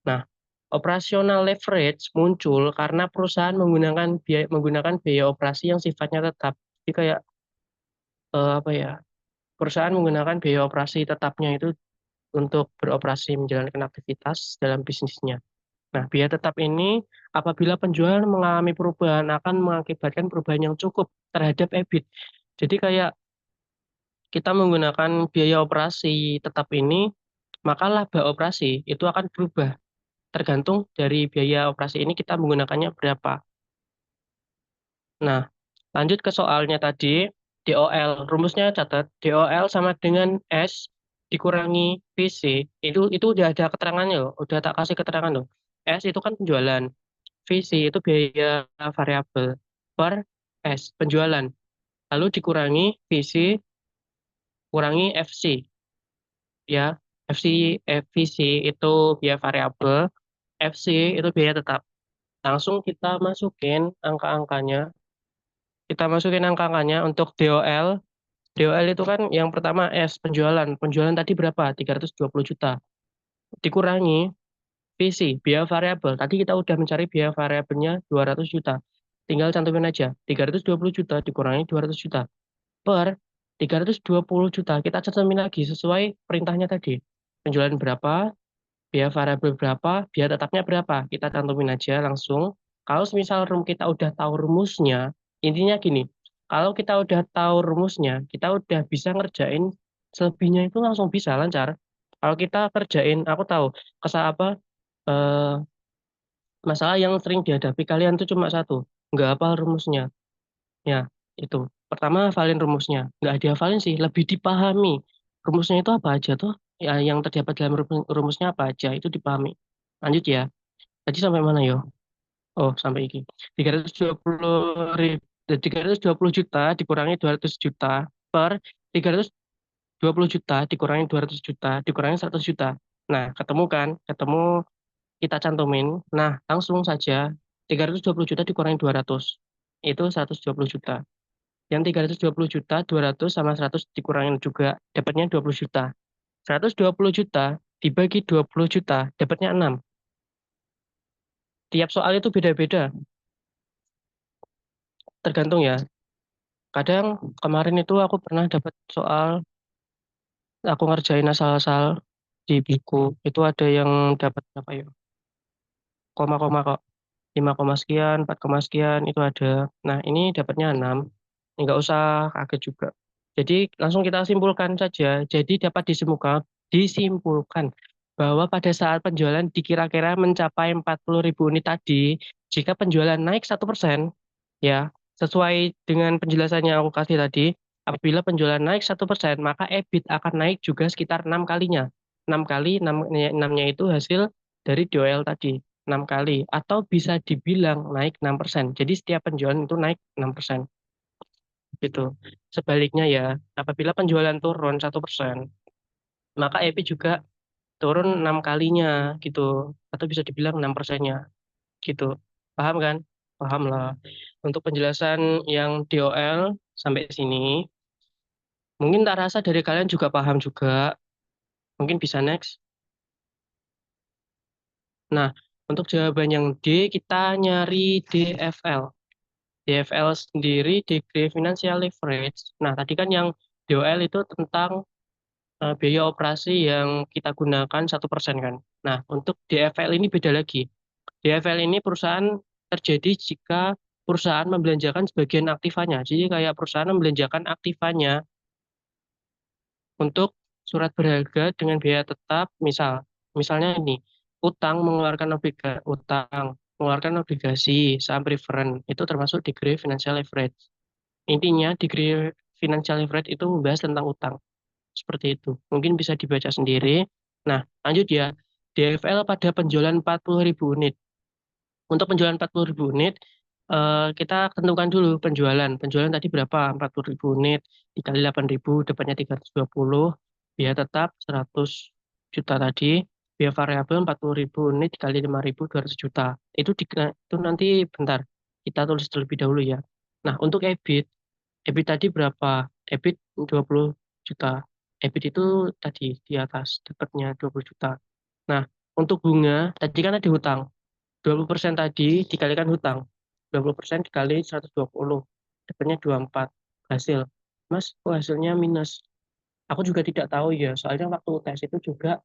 C: Nah, operasional leverage muncul karena perusahaan menggunakan biaya operasi yang sifatnya tetap. Jadi kayak apa ya? Perusahaan menggunakan biaya operasi tetapnya itu untuk beroperasi menjalankan aktivitas dalam bisnisnya. Nah, biaya tetap ini apabila penjualan mengalami perubahan akan mengakibatkan perubahan yang cukup terhadap EBIT. Jadi kayak kita menggunakan biaya operasi tetap ini, maka laba operasi itu akan berubah tergantung dari biaya operasi ini kita menggunakannya berapa. Nah, lanjut ke soalnya tadi, DOL. Rumusnya catat, DOL sama dengan S dikurangi VC. Itu udah ada keterangannya loh, udah tak kasih keterangan loh. S itu kan penjualan, VC itu biaya variabel per S penjualan. Lalu dikurangi VC kurangi FC ya. FVC itu biaya variabel, FC itu biaya tetap. Langsung kita masukin angka-angkanya. Kita masukin angka-angkanya untuk DOL. DOL itu kan yang pertama S penjualan. Penjualan tadi berapa? 320 juta. Dikurangi VC, biaya variabel. Tadi kita udah mencari biaya variabelnya 200 juta. Tinggal cantumin aja. 320 juta dikurangi 200 juta. Per 320 juta. Kita cantumin lagi sesuai perintahnya tadi. Penjualan berapa, biaya variabel berapa, biaya tetapnya berapa. Kita cantumin aja langsung. Kalau misal kita udah tahu rumusnya, intinya gini. Kalau kita udah tahu rumusnya, kita udah bisa ngerjain selebihnya itu langsung bisa lancar. Kalau kita kerjain, aku tahu kesal apa eh, masalah yang sering dihadapi kalian tuh cuma satu, nggak hafal rumusnya. Ya, itu. Pertama, hafalin rumusnya. Nggak dihafalin sih, lebih dipahami. Rumusnya itu apa aja tuh? Ya, yang terdapat dalam rumusnya apa aja, itu dipahami. Lanjut ya. Tadi sampai mana yo? Oh, sampai ini. 320 ribu, 320 juta dikurangi 200 juta per 320 juta dikurangi 200 juta dikurangi 100 juta. Nah, ketemu kan? Ketemu kita cantumin. Nah, langsung saja 320 juta dikurangi 200. Itu 120 juta. Yang 320 juta, 200 sama 100 dikurangin juga, dapatnya 20 juta. 120 juta dibagi 20 juta, dapatnya 6. Tiap soal itu beda-beda, tergantung ya. Kadang kemarin itu aku pernah dapat soal, aku ngerjain asal-asal di buku, itu ada yang dapat berapa ya? Koma-koma kok. 5 koma sekian, 4 koma sekian, itu ada. Nah, ini dapatnya 6. Nggak usah kaget juga. Jadi langsung kita simpulkan saja. Jadi dapat disimpulkan bahwa pada saat penjualan dikira-kira mencapai 40.000 unit tadi, jika penjualan naik 1%, ya, sesuai dengan penjelasan yang aku kasih tadi, apabila penjualan naik 1%, maka EBIT akan naik juga sekitar 6 kalinya. 6 kali, 6-nya itu hasil dari DOL tadi, 6 kali. Atau bisa dibilang naik 6%. Jadi setiap penjualan itu naik 6%. Gitu. Sebaliknya ya, apabila penjualan turun 1%, maka EBIT juga turun 6 kalinya gitu. Atau bisa dibilang 6%-nya gitu. Paham kan? Paham lah. Untuk penjelasan yang DOL sampai sini, mungkin tak rasa dari kalian juga paham juga. Mungkin bisa next. Nah, untuk jawaban yang D, kita nyari DFL. DFL sendiri, Degree Financial Leverage. Nah, tadi kan yang DOL itu tentang biaya operasi yang kita gunakan 1% kan. Nah, untuk DFL ini beda lagi. DFL ini perusahaan terjadi jika perusahaan membelanjakan sebagian aktivanya. Jadi kayak perusahaan membelanjakan aktivanya untuk surat berharga dengan biaya tetap, misalnya ini, mengeluarkan obligasi, saham preferen, itu termasuk degree financial leverage. Intinya degree financial leverage itu membahas tentang utang. Seperti itu. Mungkin bisa dibaca sendiri. Nah, lanjut ya. DFL pada penjualan 40.000 unit. Untuk penjualan 40.000 unit, kita tentukan dulu penjualan. Penjualan tadi berapa? 40.000 unit, dikali 8.000, dapatnya 320. Biaya tetap 100 juta tadi. Biaya variabel 40.000 unit dikali 5.000, 200 juta. Itu nanti bentar. Kita tulis terlebih dahulu ya. Nah, untuk EBIT, EBIT tadi berapa? EBIT 20 juta. EBIT itu tadi di atas, dapatnya 20 juta. Nah, untuk bunga, tadi kan ada hutang. 20% tadi dikalikan hutang. 20% dikali 120. Dapatnya 24. Hasil. Mas, kok hasilnya minus? Aku juga tidak tahu ya, soalnya waktu tes itu juga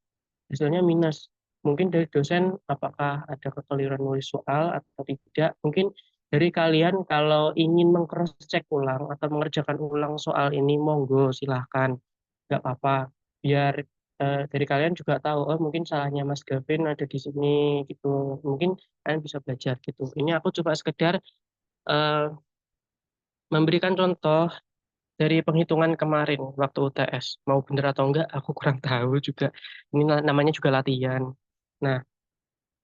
C: hasilnya minus. Mungkin dari dosen apakah ada kekeliruan nulis soal atau tidak. Mungkin dari kalian kalau ingin meng-cross-check ulang atau mengerjakan ulang soal ini, monggo silahkan. Nggak apa-apa. Biar dari kalian juga tahu, oh mungkin salahnya Mas Gavin ada di sini gitu. Mungkin kalian bisa belajar gitu. Ini aku coba sekedar eh, memberikan contoh dari penghitungan kemarin waktu UTS. Mau bener atau enggak, aku kurang tahu juga. Ini namanya juga latihan. Nah,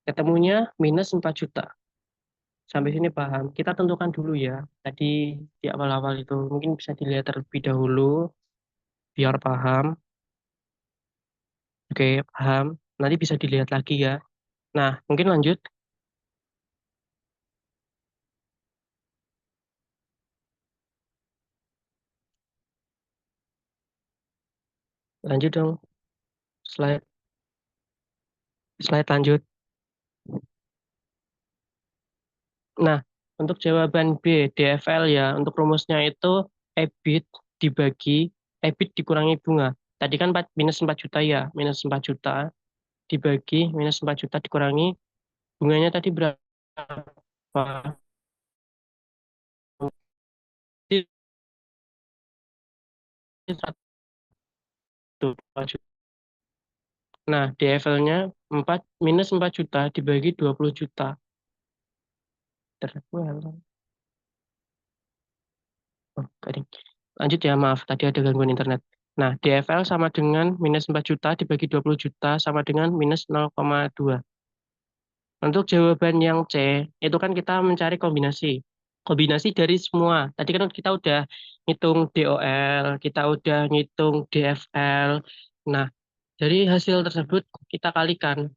C: ketemunya minus 4 juta. Sampai sini paham. Kita tentukan dulu ya. Tadi di awal-awal itu mungkin bisa dilihat terlebih dahulu biar paham. Oke, paham. Nanti bisa dilihat lagi ya. Nah, mungkin lanjut. Lanjut dong. Slide, slide lanjut. Nah, untuk jawaban B, DFL ya. Untuk rumusnya itu EBIT dibagi, EBIT dikurangi bunga. Tadi kan minus 4 juta ya. Minus 4 juta dibagi minus 4 juta dikurangi bunganya tadi berapa? Jadi, 1 juta. Nah, DFL-nya 4 minus 4 juta dibagi 20 juta. Terus, oh, garing. Lanjut ya, maaf, tadi ada gangguan internet. Nah, DFL sama dengan minus 4 juta dibagi 20 juta sama dengan minus 0,2. Untuk jawaban yang C, itu kan kita mencari kombinasi. Kombinasi dari semua. Tadi kan kita udah ngitung DOL, kita udah ngitung DFL. Nah, dari hasil tersebut kita kalikan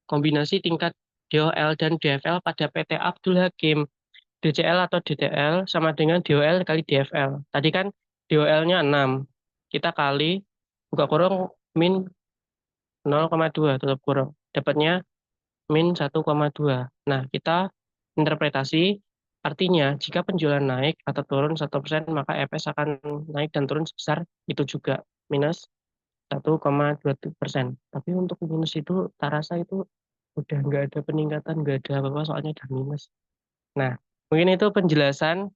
C: kombinasi tingkat DOL dan DFL pada PT Abdul Hakim. DCL atau DTL sama dengan DOL kali DFL. Tadi kan DOL-nya 6. Kita kali, buka kurung, min 0,2 tutup kurung. Dapatnya min 1,2. Nah, kita interpretasi, artinya jika penjualan naik atau turun 1%, maka EPS akan naik dan turun sebesar itu juga, minus 1,2%. Tapi untuk minus itu, tak rasa itu udah nggak ada peningkatan, nggak ada apa-apa, soalnya udah minus. Nah, mungkin itu penjelasan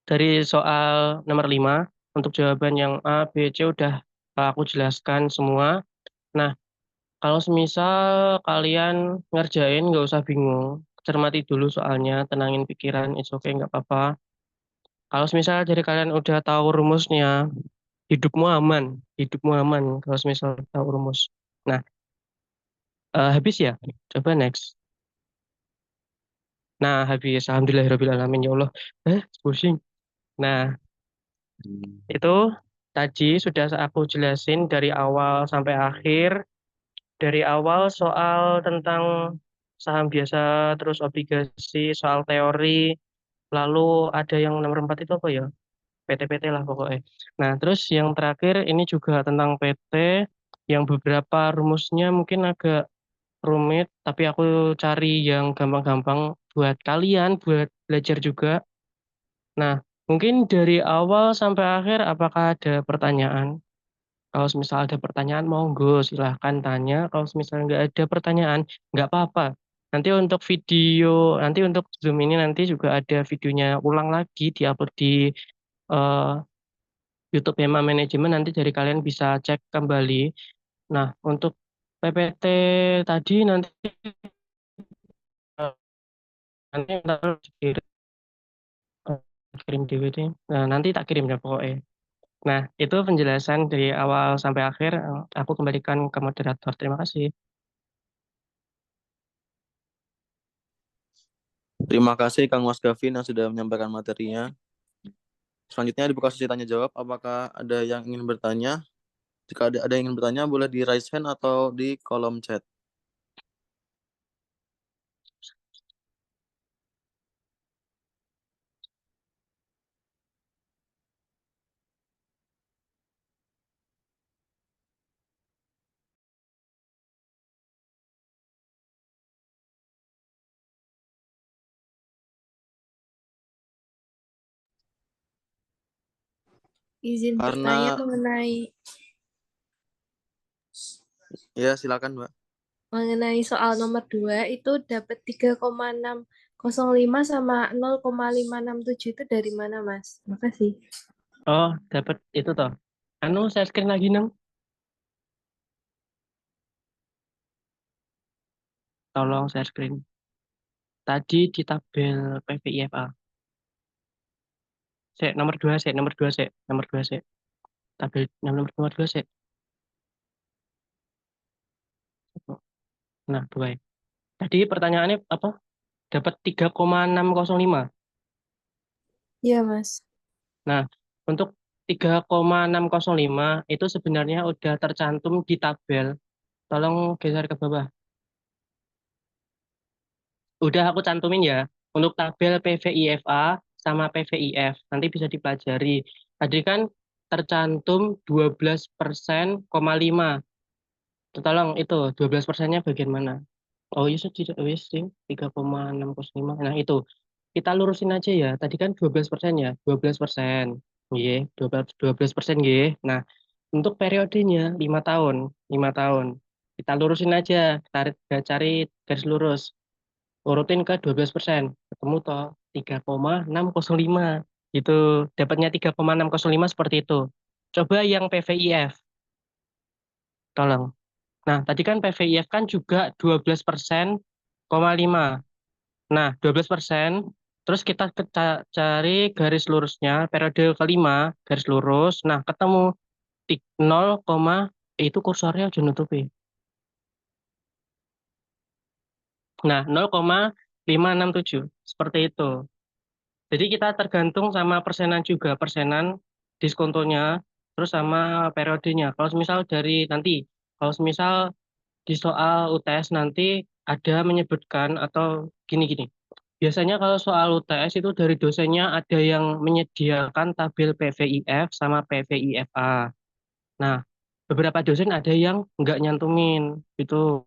C: dari soal nomor 5. Untuk jawaban yang A, B, C udah aku jelaskan semua. Nah, Kalau semisal kalian ngerjain nggak usah bingung, cermati dulu soalnya, tenangin pikiran, it's okay nggak apa-apa. Kalau semisal dari kalian udah tahu rumusnya, hidupmu aman, hidupmu aman. Kalau semisal tahu rumus. Nah, habis ya. Coba next. Nah, habis. Alhamdulillahirobbilalamin ya Allah. Pusing. Nah,
A: Hmm.
C: itu tadi sudah aku jelasin dari awal sampai akhir. Dari awal soal tentang saham biasa, terus obligasi, soal teori, lalu ada yang nomor 4 itu apa ya? PT-PT lah pokoknya. Nah, terus yang terakhir ini juga tentang PT, yang beberapa rumusnya mungkin agak rumit, tapi aku cari yang gampang-gampang buat kalian, buat belajar juga. Nah, mungkin dari awal sampai akhir, apakah ada pertanyaan? Kalau misal ada pertanyaan, monggo silahkan tanya. Kalau misal nggak ada pertanyaan, nggak apa-apa. Nanti untuk Zoom ini nanti juga ada videonya ulang lagi, diupload di eh, YouTube Hema Manajemen. Nanti dari kalian bisa cek kembali. Nah, untuk PPT tadi eh, nanti ntar kirim DVD. Nah, nanti tak kirim ya pokoknya. Nah, itu penjelasan dari awal sampai akhir. Aku kembalikan ke moderator. Terima kasih.
A: Terima kasih Kang Mas Gavin yang sudah menyampaikan materinya. Selanjutnya dibuka sesi tanya jawab. Apakah ada yang ingin bertanya? Jika ada yang ingin bertanya, boleh di raise hand atau di kolom chat.
B: Izin bertanya
A: Karena ya silakan Mbak.
B: mengenai soal nomor 2 itu dapat 3,605 sama 0,567 itu dari mana, Mas? Makasih.
C: Oh, dapat itu toh. Anu, saya screen lagi, Neng. Tolong share screen. Tadi di tabel PVIFA. Nomor 2, nomor 2, nomor 2, tabel nomor 2, Nah, 2. Tadi pertanyaannya apa? Dapat 3,605.
B: Iya, Mas.
C: Nah, untuk 3,605 itu sebenarnya udah tercantum di tabel. Tolong geser ke bawah. Udah aku cantumin ya. Untuk tabel PVIFA sama PVIF. Nanti bisa dipelajari. Tadi kan tercantum 12%,5. Tolong itu 12%-nya bagian mana? Oh iya tidak wis sing 3,605. Nah itu kita lurusin aja ya. Tadi kan 12% ya, 12%. Nggih, 12% nggih. Nah, untuk periodenya 5 tahun, 5 tahun. Kita lurusin aja, cari garis lurus. Urutin ke 12%. Ketemu toh 3,605. Gitu. Dapatnya 3,605 seperti itu. Coba yang PVIF. Tolong. Nah, tadi kan PVIF kan juga 12%,5. Nah, 12%, terus kita cari garis lurusnya, periode kelima, garis lurus. Nah, ketemu 0, itu kursornya aja nutupi. Nah, 0,567. Seperti itu. Jadi kita tergantung sama persenan juga, persenan diskontonya, terus sama periodenya. Kalau misal dari nanti, kalau misal di soal UTS nanti ada menyebutkan atau gini-gini. Biasanya kalau soal UTS itu dari dosennya ada yang menyediakan tabel PVIF sama PVIFA. Nah, beberapa dosen ada yang nggak nyantumin. Itu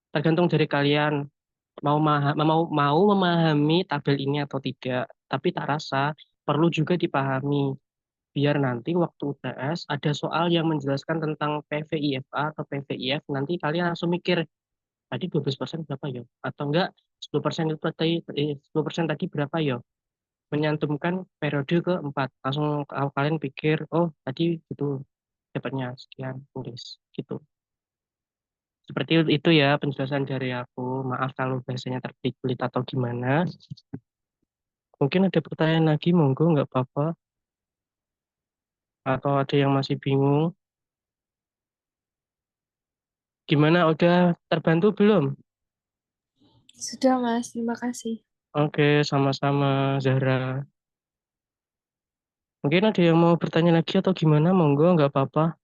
C: tergantung dari kalian mau memahami tabel ini atau tidak. Tapi tak rasa perlu juga dipahami. Biar nanti waktu UTS ada soal yang menjelaskan tentang PVIFA atau PVIF, nanti kalian langsung mikir, tadi 12% berapa ya? Atau enggak 10% itu tadi, 10% tadi berapa ya? Menyantumkan periode keempat. Langsung kalian pikir, oh tadi itu dapatnya sekian, tulis gitu. Seperti itu ya penjelasan dari aku. Maaf kalau bahasanya terbelit-belit atau gimana. Mungkin ada pertanyaan lagi, monggo nggak apa-apa. Atau ada yang masih bingung. Gimana, udah terbantu belum?
B: Sudah, Mas. Terima kasih.
C: Oke, sama-sama Zahra. Mungkin ada yang mau bertanya lagi atau gimana, monggo nggak apa-apa.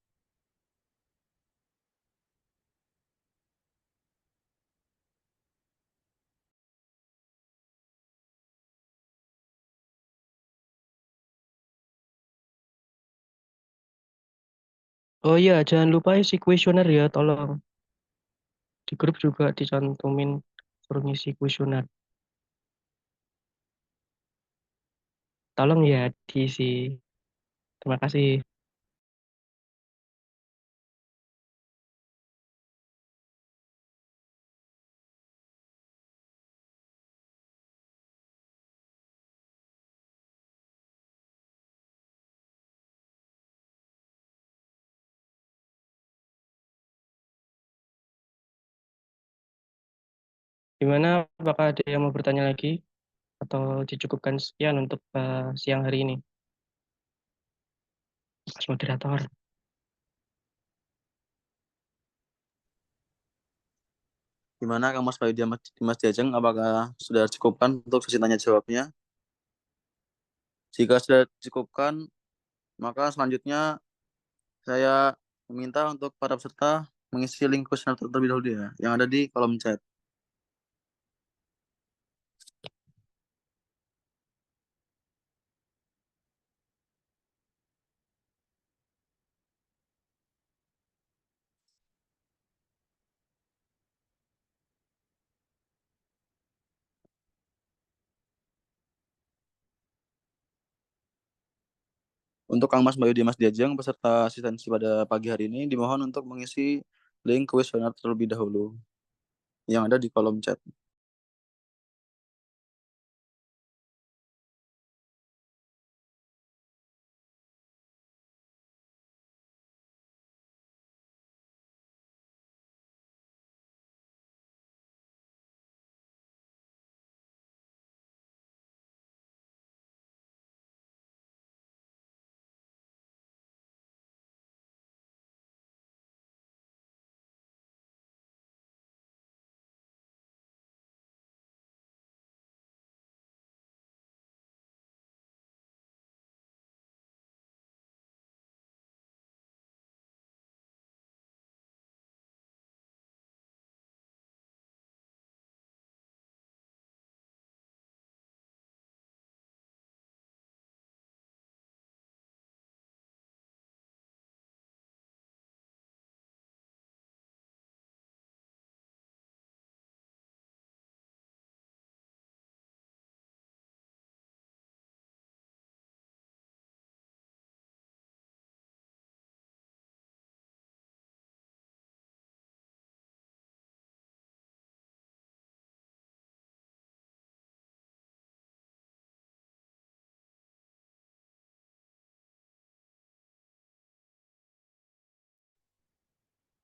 C: Oh iya, jangan lupa isi kuesioner ya, tolong. Di grup juga dicantumin suruh ngisi kuesioner. Tolong ya diisi. Terima kasih. Gimana, apakah ada yang mau bertanya lagi? Atau dicukupkan sekian untuk siang hari ini? Mas moderator.
A: Gimana Kang Mas Bayu Dimas Jajeng, apakah sudah cukupkan untuk sesi tanya jawabnya? Jika sudah cukupkan, maka selanjutnya saya meminta untuk para peserta mengisi link kuesioner terlebih dahulu ya, yang ada di kolom chat. Untuk Kang Mas Bayu Dimas Jajeng, peserta asistensi pada pagi hari ini, dimohon untuk mengisi link kuesioner terlebih dahulu, yang ada di kolom chat.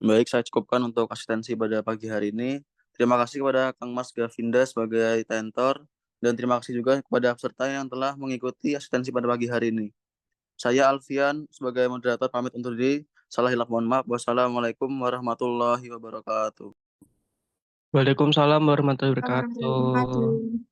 A: Baik, saya cukupkan untuk asistensi pada pagi hari ini. Terima kasih kepada Kang Mas Gavinda sebagai tentor, dan terima kasih juga kepada peserta yang telah mengikuti asistensi pada pagi hari ini. Saya Alfian sebagai moderator pamit undur diri. Salah hilaf mohon maaf. Wassalamualaikum warahmatullahi wabarakatuh.
C: Waalaikumsalam warahmatullahi
B: Warahmatullahi
C: wabarakatuh.
B: wabarakatuh.